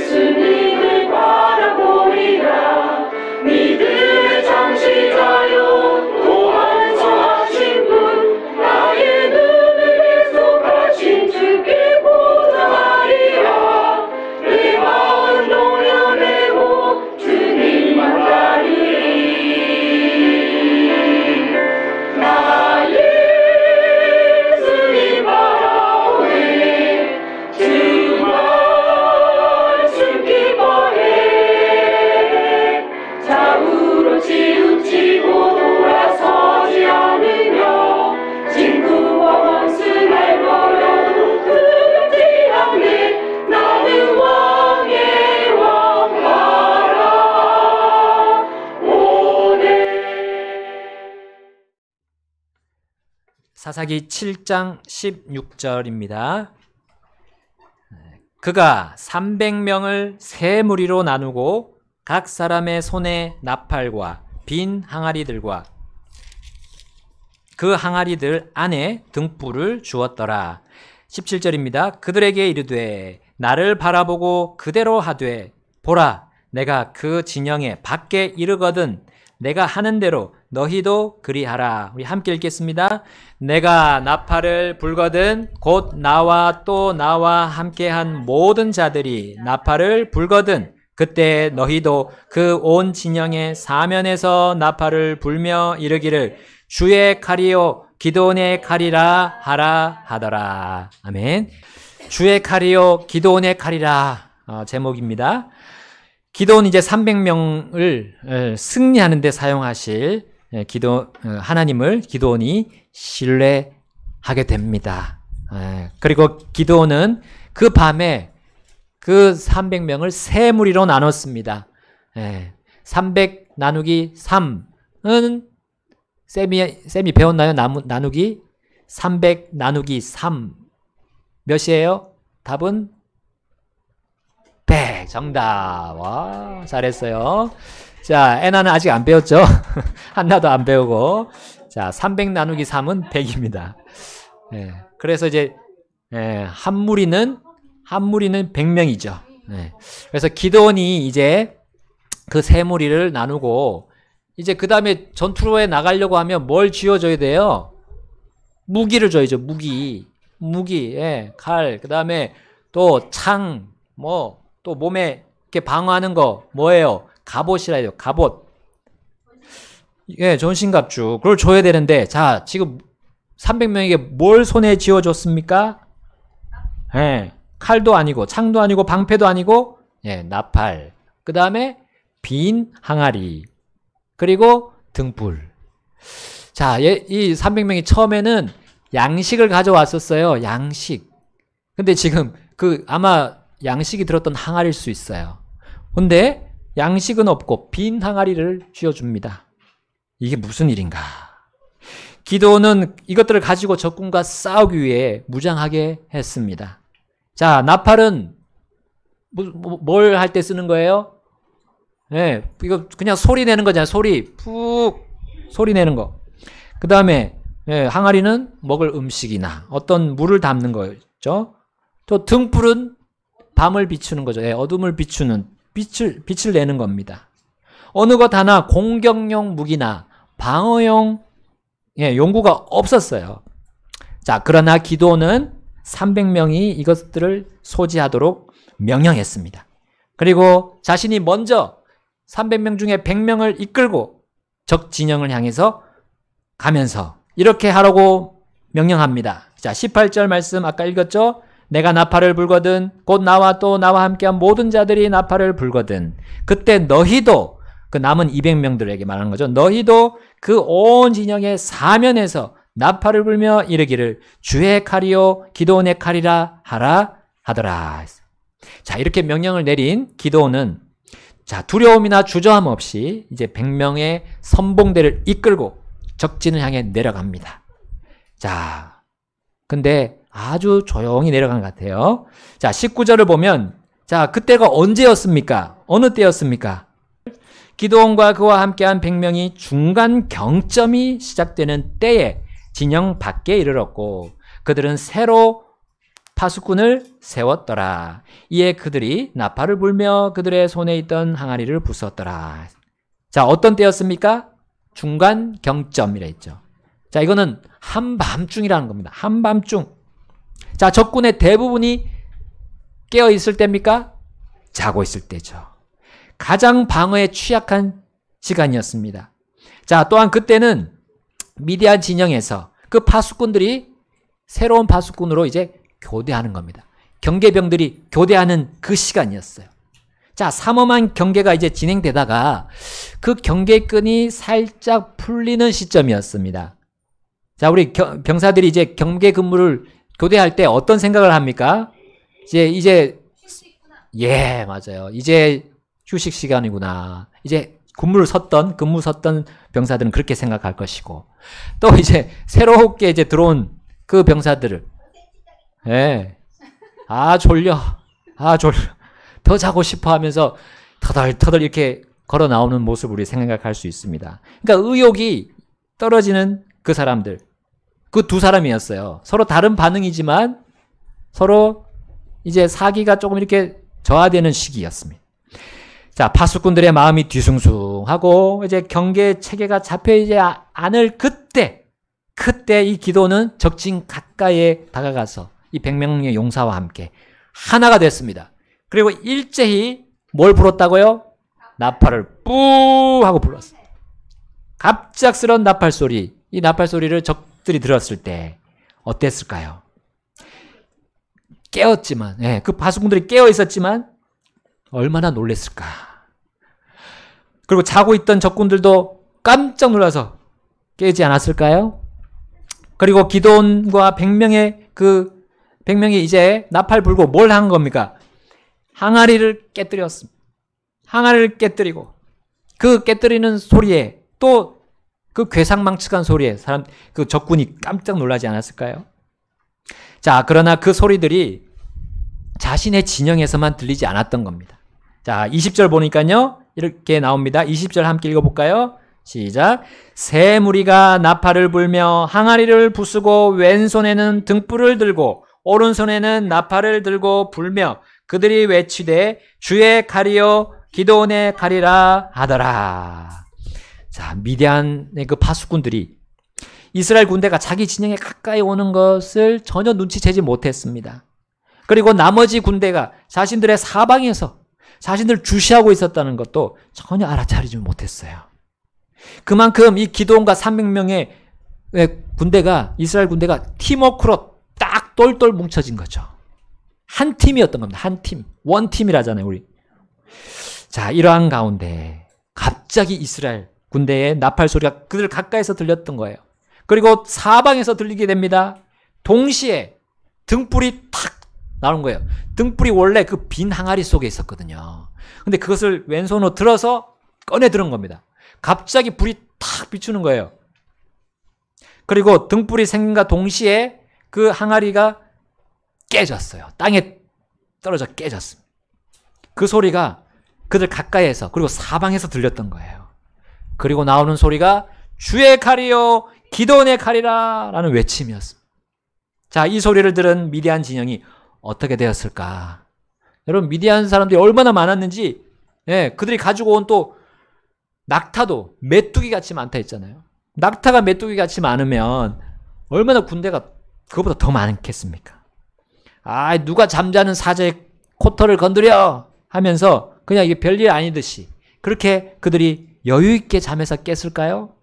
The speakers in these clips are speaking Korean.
예수님을 바라보리라. 믿음의 창시자요 또 완성하신 분, 나의 눈을 약속하신 주께 보장하리라. 내 마음 노여내고 주님만 따르리. 나 예수님 바라오네. 주 말씀 기뻐해. 좌우로 치우치고 돌아서지 않으며 친구와 원수 날 버려도 두렵지 않네. 나는 왕의 왕 바라오네. 사사기 7장 16절입니다. 그가 300명을 세 무리로 나누고 각 사람의 손에 나팔과 빈 항아리들과 그 항아리들 안에 등불을 주었더라. 17절입니다. 그들에게 이르되 나를 바라보고 그대로 하되 보라, 내가 그 진영에 밖에 이르거든 내가 하는 대로 너희도 그리하라. 우리 함께 읽겠습니다. 내가 나팔을 불거든 곧 나와 또 나와 함께한 모든 자들이 나팔을 불거든 그때 너희도 그 온 진영의 사면에서 나팔을 불며 이르기를 주의 칼이요 기드온의 칼이라 하라 하더라. 아멘. 주의 칼이요 기드온의 칼이라 제목입니다. 기드온 이제 300명을 승리하는 데 사용하실 하나님을 기드온이 신뢰하게 됩니다. 그리고 기드온은 그 밤에 그 300명을 세 무리로 나눴습니다. 300 나누기 3은 쌤이 배웠나요? 나누기 300 나누기 3 몇이에요? 답은 100. 정답. 와, 잘했어요. 자, 애나는 아직 안 배웠죠? 한나도 안 배우고. 자, 300 나누기 3은 100입니다. 그래서 이제 한 무리는 100명이죠. 그래서 기드온이 이제 그 세 무리를 나누고 이제 그 다음에 전투로에 나가려고 하면 뭘 쥐어줘야 돼요? 무기를 줘야죠. 무기, 칼, 그 다음에 또 창, 또 몸에 이렇게 방어하는 거 뭐예요? 갑옷이라 해요. 갑옷. 전신갑주. 그걸 줘야 되는데, 자, 지금 300명에게 뭘 손에 쥐어줬습니까? 칼도 아니고, 창도 아니고, 방패도 아니고, 나팔. 그 다음에 빈 항아리. 그리고 등불. 자, 이 300명이 처음에는 양식을 가져왔었어요. 양식. 근데 지금 아마 양식이 들었던 항아리일 수 있어요. 근데 양식은 없고 빈 항아리를 쥐어줍니다. 이게 무슨 일인가? 기드온은 이것들을 가지고 적군과 싸우기 위해 무장하게 했습니다. 자, 나팔은 뭘 할 때 쓰는 거예요? 이거 그냥 소리 내는 거잖아요. 소리 내는 거. 그 다음에 항아리는 먹을 음식이나 어떤 물을 담는 거죠. 또 등불은 밤을 비추는 거죠. 어둠을 비추는 빛을 내는 겁니다. 어느 것 하나 공격용 무기나 방어용 용구가 없었어요. 자, 그러나 기드온은 300명이 이것들을 소지하도록 명령했습니다. 그리고 자신이 먼저 300명 중에 100명을 이끌고 적 진영을 향해서 가면서 이렇게 하라고 명령합니다. 자, 18절 말씀 아까 읽었죠? 내가 나팔을 불거든 곧 나와 또 나와 함께한 모든 자들이 나팔을 불거든 그때 너희도 그 남은 200명들에게 말하는 거죠. 너희도 그 온 진영의 사면에서 나팔을 불며 이르기를 주의 칼이요 기드온의 칼이라 하라 하더라. 자, 이렇게 명령을 내린 기드온은 자, 두려움이나 주저함 없이 이제 100명의 선봉대를 이끌고 적진을 향해 내려갑니다. 자, 근데 아주 조용히 내려간 것 같아요. 자, 19절을 보면 자, 그때가 언제였습니까? 어느 때였습니까? 기드온과 그와 함께한 100명이 중간 경점이 시작되는 때에 진영 밖에 이르렀고 그들은 새로 파수꾼을 세웠더라. 이에 그들이 나팔을 불며 그들의 손에 있던 항아리를 부쉈더라. 자, 어떤 때였습니까? 중간 경점이라 했죠. 자, 이거는 한밤중이라는 겁니다. 한밤중. 자, 적군의 대부분이 깨어 있을 때입니까? 자고 있을 때죠. 가장 방어에 취약한 시간이었습니다. 자, 또한 그때는 미디안 진영에서 그 파수꾼들이 새로운 파수꾼으로 이제 교대하는 겁니다. 경계병들이 교대하는 그 시간이었어요. 자, 삼엄한 경계가 이제 진행되다가 그 경계끈이 살짝 풀리는 시점이었습니다. 자, 우리 병사들이 이제 경계 근무를 교대할 때 어떤 생각을 합니까? 이제 예, 맞아요. 이제 휴식 시간이구나. 이제 근무 섰던 병사들은 그렇게 생각할 것이고, 또 이제 새롭게 이제 들어온 그 병사들을, 예, 졸려. 더 자고 싶어 하면서 터덜터덜 이렇게 걸어 나오는 모습을 우리 생각할 수 있습니다. 그러니까 의욕이 떨어지는 그 사람들, 그 두 사람이었어요. 서로 다른 반응이지만 서로 이제 사기가 조금 이렇게 저하되는 시기였습니다. 자, 파수꾼들의 마음이 뒤숭숭하고 이제 경계 체계가 잡혀있지 않을 그때 이 기도는 적진 가까이에 다가가서 이 100명의 용사와 함께 하나가 됐습니다. 그리고 일제히 뭘 불었다고요? 나팔을 뿌 하고 불렀어요. 갑작스런 나팔 소리. 이 나팔 소리를 적들이 들었을 때 어땠을까요? 깨었지만, 예, 그 파수꾼들이 깨어 있었지만 얼마나 놀랬을까. 그리고 자고 있던 적군들도 깜짝 놀라서 깨지 않았을까요? 그리고 기드온과 100명이 이제 나팔 불고 뭘 한 겁니까? 항아리를 깨뜨렸습니다. 항아리를 깨뜨리고 그 깨뜨리는 소리에 또 그 괴상망측한 소리에 그 적군이 깜짝 놀라지 않았을까요? 자, 그러나 그 소리들이 자신의 진영에서만 들리지 않았던 겁니다. 자, 20절 보니까요, 이렇게 나옵니다. 20절 함께 읽어볼까요? 시작. 새 무리가 나팔을 불며 항아리를 부수고 왼손에는 등불을 들고 오른손에는 나팔을 들고 불며 그들이 외치되 주의 칼이요 기드온의 칼이라 하더라. 자, 미디안의 그 파수꾼들이 이스라엘 군대가 자기 진영에 가까이 오는 것을 전혀 눈치채지 못했습니다. 그리고 나머지 군대가 자신들의 사방에서 자신들을 주시하고 있었다는 것도 전혀 알아차리지 못했어요. 그만큼 이 기드온과 300명의 군대가, 이스라엘 군대가 팀워크로 딱 똘똘 뭉쳐진 거죠. 한 팀이었던 겁니다. 한 팀. 원팀이라잖아요, 우리. 자, 이러한 가운데 갑자기 이스라엘 군대의 나팔 소리가 그들 가까이서 들렸던 거예요. 그리고 사방에서 들리게 됩니다. 동시에 등불이 탁 나오는 거예요. 등불이 원래 그 빈 항아리 속에 있었거든요. 근데 그것을 왼손으로 들어서 꺼내 들은 겁니다. 갑자기 불이 탁 비추는 거예요. 그리고 등불이 생긴과 동시에 그 항아리가 깨졌어요. 땅에 떨어져 깨졌습니다. 그 소리가 그들 가까이에서 그리고 사방에서 들렸던 거예요. 그리고 나오는 소리가 주의 칼이요 기드온의 칼이라 라는 외침이었습니다. 자, 이 소리를 들은 미디안 진영이 어떻게 되었을까? 여러분, 미디안 사람들이 얼마나 많았는지, 예, 그들이 가지고 온 또 낙타도 메뚜기 같이 많다 했잖아요. 낙타가 메뚜기 같이 많으면 얼마나 군대가 그거보다 더 많겠습니까? 누가 잠자는 사자의 코털을 건드려 하면서 그냥 이게 별일 아니듯이 그렇게 그들이 여유 있게 잠에서 깼을까요?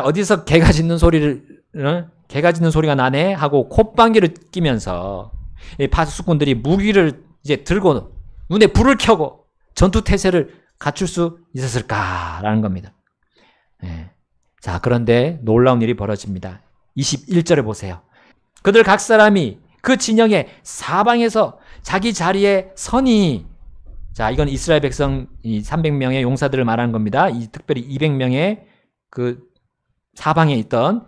어디서 개가 짖는 소리가 나네 하고 콧방귀를 끼면서 이 파수꾼들이 무기를 이제 들고 눈에 불을 켜고 전투 태세를 갖출 수 있었을까라는 겁니다. 네. 자, 그런데 놀라운 일이 벌어집니다. 21절에 보세요. 그들 각 사람이 그 진영의 사방에서 자기 자리에 서니, 자, 이건 이스라엘 백성 이 300명의 용사들을 말하는 겁니다. 특별히 200명의 그 사방에 있던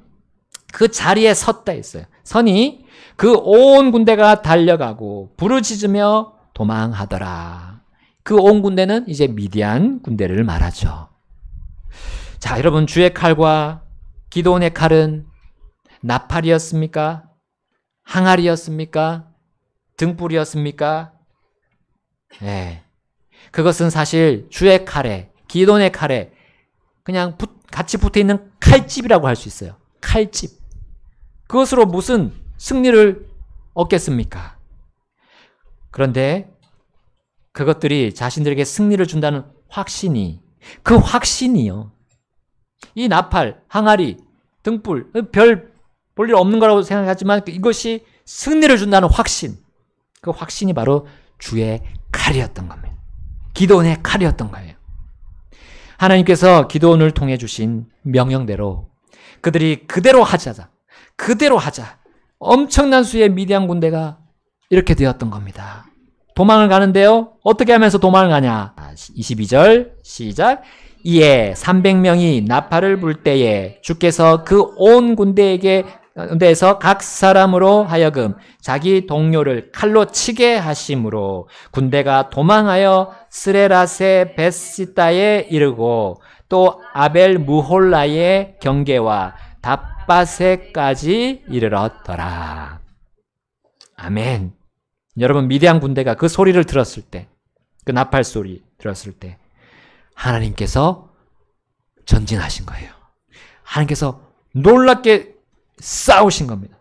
그 자리에 섰다 했어요. 서니 그 온 군대가 달려가고 부르짖으며 도망하더라. 그 온 군대는 이제 미디안 군대를 말하죠. 자, 여러분, 주의 칼과 기드온의 칼은 나팔이었습니까? 항아리였습니까? 등불이었습니까? 네. 그것은 사실 주의 칼에, 기도원의 칼에 그냥 같이 붙어있는 칼집이라고 할 수 있어요. 칼집. 그것으로 무슨 승리를 얻겠습니까? 그런데 그것들이 자신들에게 승리를 준다는 확신이, 그 확신이요. 이 나팔, 항아리, 등불, 별 볼 일 없는 거라고 생각하지만 이것이 승리를 준다는 확신. 그 확신이 바로 주의 칼이었던 겁니다. 기도원의 칼이었던 거예요. 하나님께서 기도원을 통해 주신 명령대로 그들이 그대로 하자. 엄청난 수의 미디안 군대가 이렇게 되었던 겁니다. 도망을 가는데요. 어떻게 하면서 도망을 가냐? 22절 시작. 이에 300명이 나팔을 불 때에 주께서 그 온 군대에서 각 사람으로 하여금 자기 동료를 칼로 치게 하심으로 군대가 도망하여 스레라세 베시다에 이르고 또 아벨 무홀라의 경계와 답바세까지 이르렀더라. 아멘. 여러분, 미디안 군대가 그 소리를 들었을 때, 그 나팔 소리 들었을 때 하나님께서 전진하신 거예요. 하나님께서 놀랍게 싸우신 겁니다.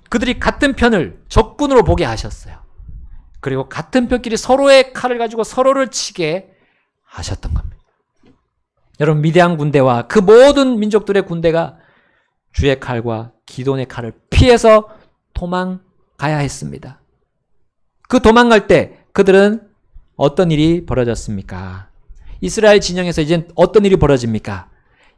그들이 같은 편을 적군으로 보게 하셨어요. 그리고 같은 편끼리 서로의 칼을 가지고 서로를 치게 하셨던 겁니다. 여러분, 미디안 군대와 그 모든 민족들의 군대가 주의 칼과 기도원의 칼을 피해서 도망가야 했습니다. 그 도망갈 때 그들은 어떤 일이 벌어졌습니까? 이스라엘 진영에서 이제 어떤 일이 벌어집니까?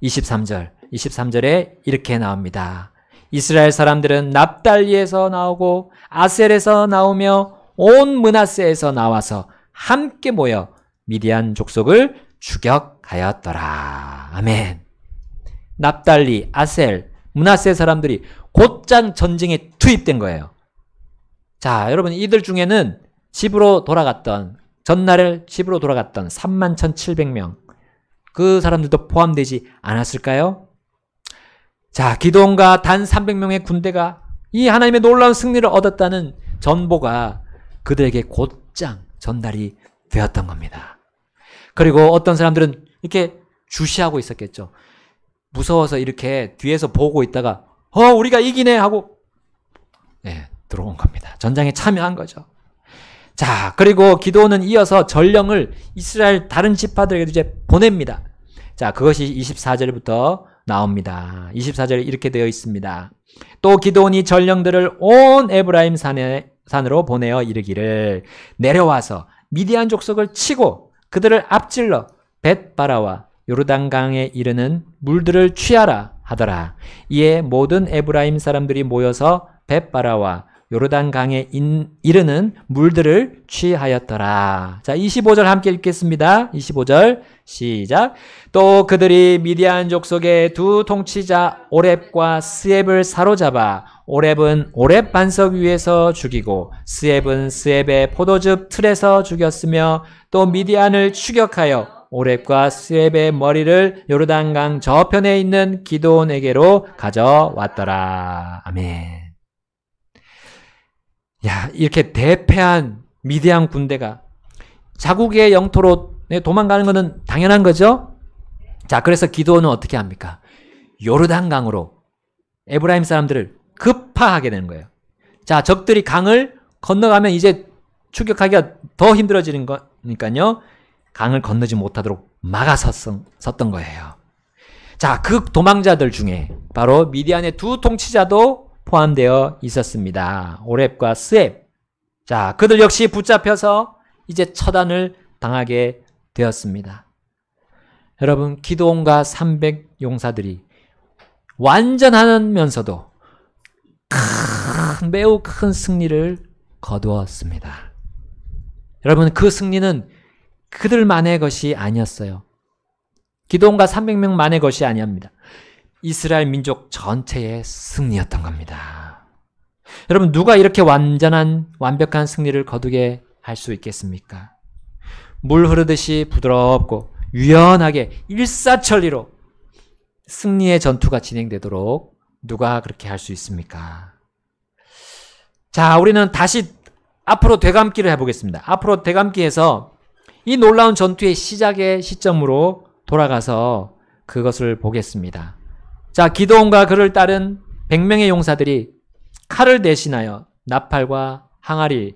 23절에 이렇게 나옵니다. 이스라엘 사람들은 납달리에서 나오고 아셀에서 나오며 온 므낫세에서 나와서 함께 모여 미디안 족속을 추격하였더라. 아멘. 납달리, 아셀, 므낫세 사람들이 곧장 전쟁에 투입된 거예요. 자, 여러분, 이들 중에는 전날에 집으로 돌아갔던 31,700명, 그 사람들도 포함되지 않았을까요? 자, 기드온과 단 300명의 군대가 이 하나님의 놀라운 승리를 얻었다는 전보가 그들에게 곧장 전달이 되었던 겁니다. 그리고 어떤 사람들은 이렇게 주시하고 있었겠죠. 무서워서 이렇게 뒤에서 보고 있다가 우리가 이기네 하고 들어온 겁니다. 전장에 참여한 거죠. 자, 그리고 기드온은 이어서 전령을 이스라엘 다른 지파들에게도 이제 보냅니다. 자, 그것이 24절부터 나옵니다. 24절에 이렇게 되어 있습니다. 또 기드온이 전령들을 온 에브라임 산으로 보내어 이르기를 내려와서 미디안 족속을 치고 그들을 앞질러 벳바라와 요르단강에 이르는 물들을 취하라 하더라. 이에 모든 에브라임 사람들이 모여서 벳바라와 요르단강에 이르는 물들을 취하였더라. 자, 25절 함께 읽겠습니다. 25절 시작. 또 그들이 미디안 족속의 두 통치자 오렙과 스앱을 사로잡아 오렙은 오렙 반석 위에서 죽이고 스앱은 스앱의 포도즙 틀에서 죽였으며 또 미디안을 추격하여 오렙과 스앱의 머리를 요르단강 저편에 있는 기드온에게로 가져왔더라. 아멘. 야, 이렇게 대패한 미디안 군대가 자국의 영토로 도망가는 것은 당연한 거죠? 자, 그래서 기드온은 어떻게 합니까? 요르단강으로 에브라임 사람들을 급파하게 되는 거예요. 자, 적들이 강을 건너가면 이제 추격하기가 더 힘들어지는 거니까요. 강을 건너지 못하도록 막아섰던 거예요. 자, 그 도망자들 중에 바로 미디안의 두 통치자도 포함되어 있었습니다. 오렙과 스앱. 자, 그들 역시 붙잡혀서 이제 처단을 당하게 되었습니다. 여러분, 기드온과 300 용사들이 완전하면서도 매우 큰 승리를 거두었습니다. 여러분, 그 승리는 그들만의 것이 아니었어요. 기드온과 300명만의 것이 아니옵니다. 이스라엘 민족 전체의 승리였던 겁니다. 여러분, 누가 이렇게 완벽한 승리를 거두게 할 수 있겠습니까? 물 흐르듯이 부드럽고 유연하게 일사천리로 승리의 전투가 진행되도록 누가 그렇게 할 수 있습니까? 자, 우리는 다시 앞으로 되감기를 해보겠습니다. 앞으로 되감기에서 이 놀라운 전투의 시작의 시점으로 돌아가서 그것을 보겠습니다. 자, 기드온과 그를 따른 100명의 용사들이 칼을 대신하여 나팔과 항아리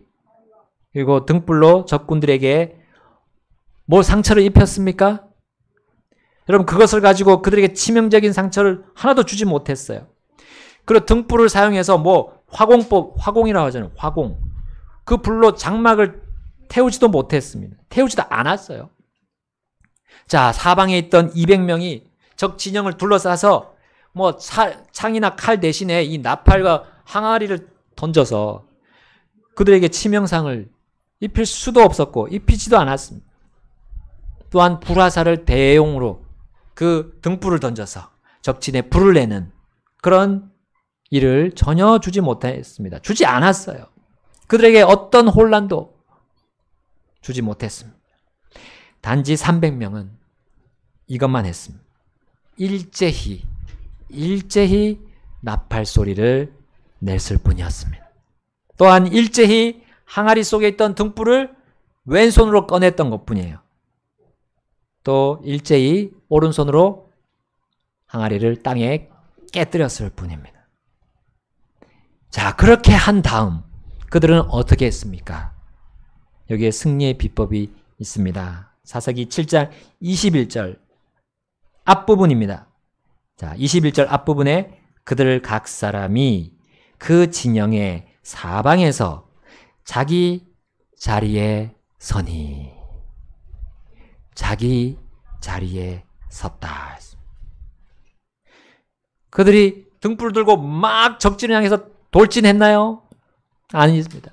그리고 등불로 적군들에게 뭐 상처를 입혔습니까? 여러분, 그것을 가지고 그들에게 치명적인 상처를 하나도 주지 못했어요. 그리고 등불을 사용해서 뭐 화공이라고 하잖아요. 화공. 그 불로 장막을 태우지도 못했습니다. 태우지도 않았어요. 자, 사방에 있던 200명이 적 진영을 둘러싸서 뭐 창이나 칼 대신에 이 나팔과 항아리를 던져서 그들에게 치명상을 입힐 수도 없었고 입히지도 않았습니다. 또한 불화살을 대용으로 그 등불을 던져서 적진에 불을 내는 그런 일을 전혀 주지 못했습니다. 주지 않았어요. 그들에게 어떤 혼란도 주지 못했습니다. 단지 300명은 이것만 했습니다. 일제히 나팔 소리를 냈을 뿐이었습니다. 또한 일제히 항아리 속에 있던 등불을 왼손으로 꺼냈던 것뿐이에요. 또 일제히 오른손으로 항아리를 땅에 깨뜨렸을 뿐입니다. 자, 그렇게 한 다음 그들은 어떻게 했습니까? 여기에 승리의 비법이 있습니다. 사사기 7장 21절 앞부분입니다. 자, 21절 앞부분에 그들 각 사람이 그 진영의 사방에서 자기 자리에 서니 자기 자리에 섰다. 그들이 등불을 들고 막 적진을 향해서 돌진했나요? 아니습니다.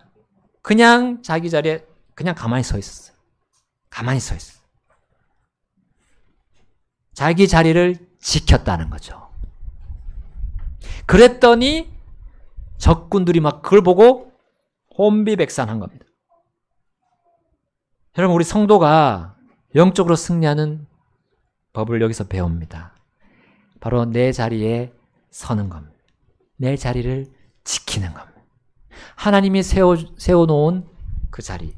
그냥 자기 자리에 그냥 가만히 서 있었어요. 가만히 서 있었어요. 자기 자리를 지켰다는 거죠. 그랬더니 적군들이 막 그걸 보고 혼비백산한 겁니다. 여러분, 우리 성도가 영적으로 승리하는 법을 여기서 배웁니다. 바로 내 자리에 서는 겁니다. 내 자리를 지키는 겁니다. 하나님이 세워놓은 그 자리에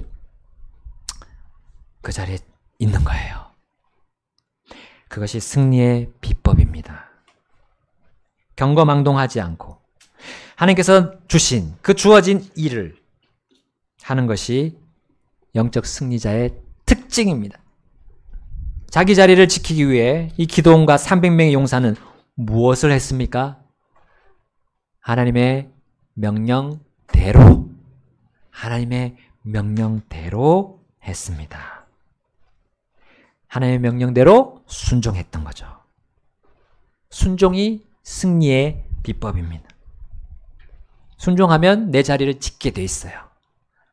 있는 거예요. 그것이 승리의 비법입니다. 경거망동하지 않고 하나님께서 주신 그 주어진 일을 하는 것이 영적 승리자의 특징입니다. 자기 자리를 지키기 위해 이 기드온과 300명의 용사는 무엇을 했습니까? 하나님의 명령대로 했습니다. 하나님의 명령대로 순종했던 거죠. 순종이 승리의 비법입니다. 순종하면 내 자리를 지키게 돼 있어요.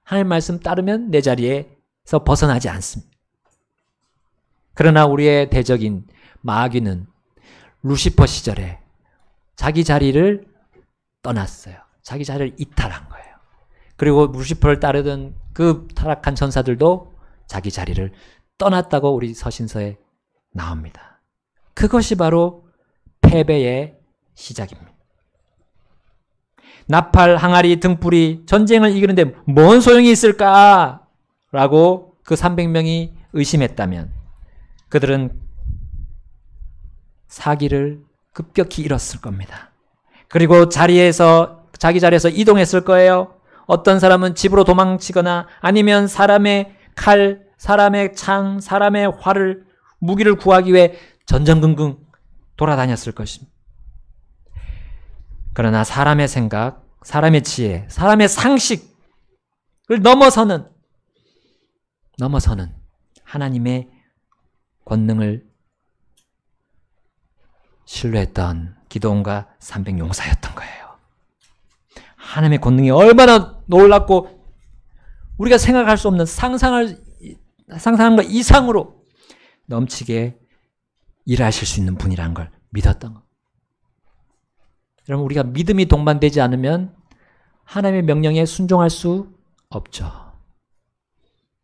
하나님 말씀 따르면 내 자리에서 벗어나지 않습니다. 그러나 우리의 대적인 마귀는 루시퍼 시절에 자기 자리를 떠났어요. 자기 자리를 이탈한 거예요. 그리고 루시퍼를 따르던 그 타락한 전사들도 자기 자리를 떠났다고 우리 서신서에 나옵니다. 그것이 바로 패배의 시작입니다. 나팔, 항아리, 등불이 전쟁을 이기는데 뭔 소용이 있을까? 라고 그 300명이 의심했다면 그들은 사기를 급격히 잃었을 겁니다. 그리고 자기 자리에서 이동했을 거예요. 어떤 사람은 집으로 도망치거나 아니면 사람의 칼, 사람의 창, 사람의 활을, 무기를 구하기 위해 전전긍긍 돌아다녔을 것입니다. 그러나 사람의 생각, 사람의 지혜, 사람의 상식을 넘어서는 하나님의 권능을 신뢰했던 기드온과 300용사였던 거예요. 하나님의 권능이 얼마나 놀랍고 우리가 생각할 수 없는 상상하는 것 이상으로 넘치게 일하실 수 있는 분이라는 걸 믿었던 것. 여러분, 우리가 믿음이 동반되지 않으면 하나님의 명령에 순종할 수 없죠.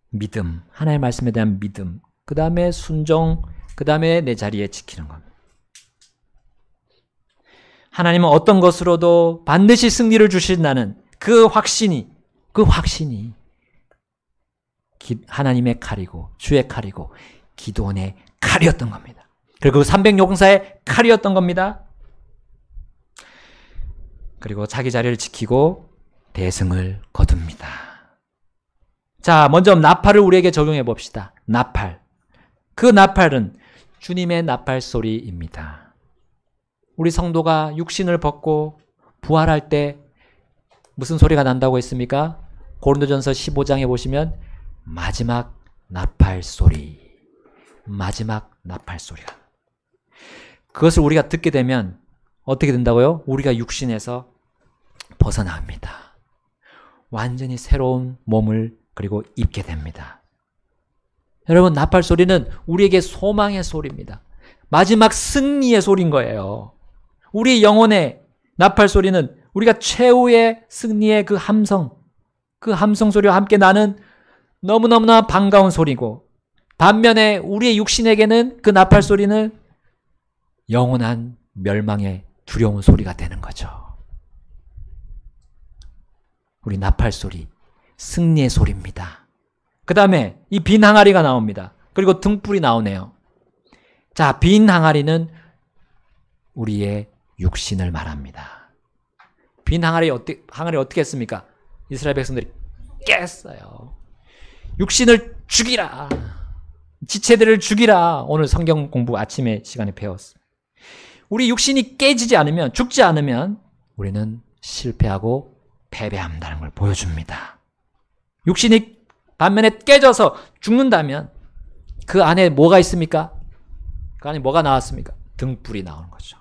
믿음, 하나님의 말씀에 대한 믿음, 그 다음에 순종, 그 다음에 내 자리에 지키는 겁니다. 하나님은 어떤 것으로도 반드시 승리를 주신다는 그 확신이 하나님의 칼이고 주의 칼이고 기드온의 칼이었던 겁니다. 그리고 300용사의 칼이었던 겁니다. 그리고 자기 자리를 지키고 대승을 거둡니다. 자, 먼저 나팔을 우리에게 적용해 봅시다. 나팔. 그 나팔은 주님의 나팔 소리입니다. 우리 성도가 육신을 벗고 부활할 때 무슨 소리가 난다고 했습니까? 고린도전서 15장에 보시면 마지막 나팔 소리. 마지막 나팔 소리가. 그것을 우리가 듣게 되면 어떻게 된다고요? 우리가 육신에서 벗어납니다. 완전히 새로운 몸을 그리고 입게 됩니다. 여러분, 나팔 소리는 우리에게 소망의 소리입니다. 마지막 승리의 소리인 거예요. 우리 영혼의 나팔 소리는 우리가 최후의 승리의 그 함성 소리와 함께 나는 너무너무나 반가운 소리고, 반면에 우리의 육신에게는 그 나팔 소리는 영원한 멸망의 두려운 소리가 되는 거죠. 우리 나팔 소리, 승리의 소리입니다. 그 다음에 이 빈 항아리가 나옵니다. 그리고 등불이 나오네요. 자, 빈 항아리는 우리의 육신을 말합니다. 빈 항아리 어떻게 했습니까? 이스라엘 백성들이 깼어요. 육신을 죽이라. 지체들을 죽이라. 오늘 성경 공부 아침에 시간에 배웠어요. 우리 육신이 깨지지 않으면, 죽지 않으면 우리는 실패하고 패배한다는 걸 보여줍니다. 육신이 반면에 깨져서 죽는다면 그 안에 뭐가 있습니까? 그 안에 뭐가 나왔습니까? 등불이 나오는 거죠.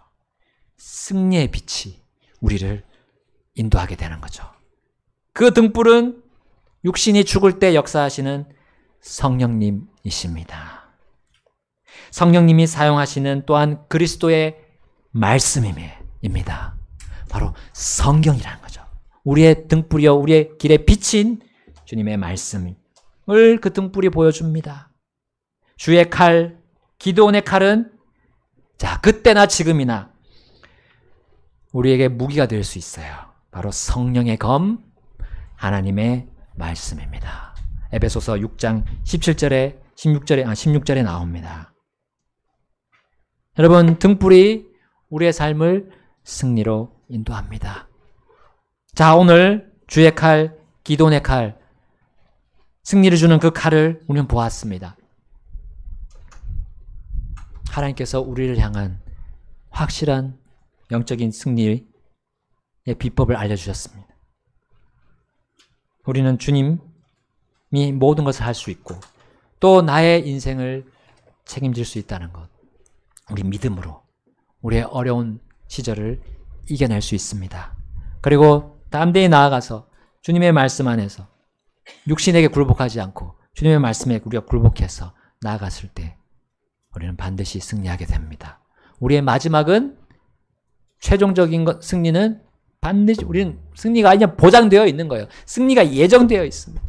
승리의 빛이 우리를 인도하게 되는 거죠. 그 등불은 육신이 죽을 때 역사하시는 성령님이십니다. 성령님이 사용하시는 또한 그리스도의 말씀입니다. 바로 성경이라는 거죠. 우리의 등불이요, 우리의 길에 비친 주님의 말씀을 그 등불이 보여줍니다. 주의 칼, 기드온의 칼은 자, 그때나 지금이나 우리에게 무기가 될 수 있어요. 바로 성령의 검, 하나님의 말씀입니다. 에베소서 6장 17절에 16절에 나옵니다. 여러분, 등불이 우리의 삶을 승리로 인도합니다. 자, 오늘 주의 칼, 기드온의 칼, 승리를 주는 그 칼을 우리는 보았습니다. 하나님께서 우리를 향한 확실한 영적인 승리의 비법을 알려주셨습니다. 우리는 주님이 모든 것을 할 수 있고 또 나의 인생을 책임질 수 있다는 것, 우리 믿음으로 우리의 어려운 시절을 이겨낼 수 있습니다. 그리고 담대히 나아가서 주님의 말씀 안에서 육신에게 굴복하지 않고 주님의 말씀에 우리가 굴복해서 나아갔을 때 우리는 반드시 승리하게 됩니다. 우리의 마지막은 최종적인 승리는 반드시 우리는 승리가 아니라 보장되어 있는 거예요. 승리가 예정되어 있습니다.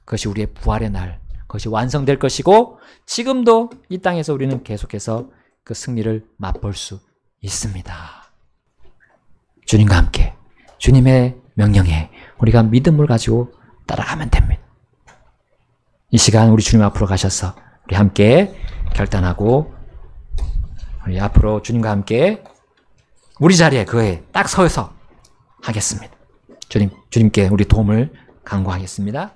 그것이 우리의 부활의 날, 그것이 완성될 것이고 지금도 이 땅에서 우리는 계속해서 그 승리를 맛볼 수 있습니다. 주님과 함께 주님의 명령에 우리가 믿음을 가지고 따라가면 됩니다. 이 시간 우리 주님 앞으로 가셔서 우리 함께 결단하고 우리 앞으로 주님과 함께 우리 자리에 그에 딱 서서 하겠습니다. 주님께 우리 도움을 간구하겠습니다.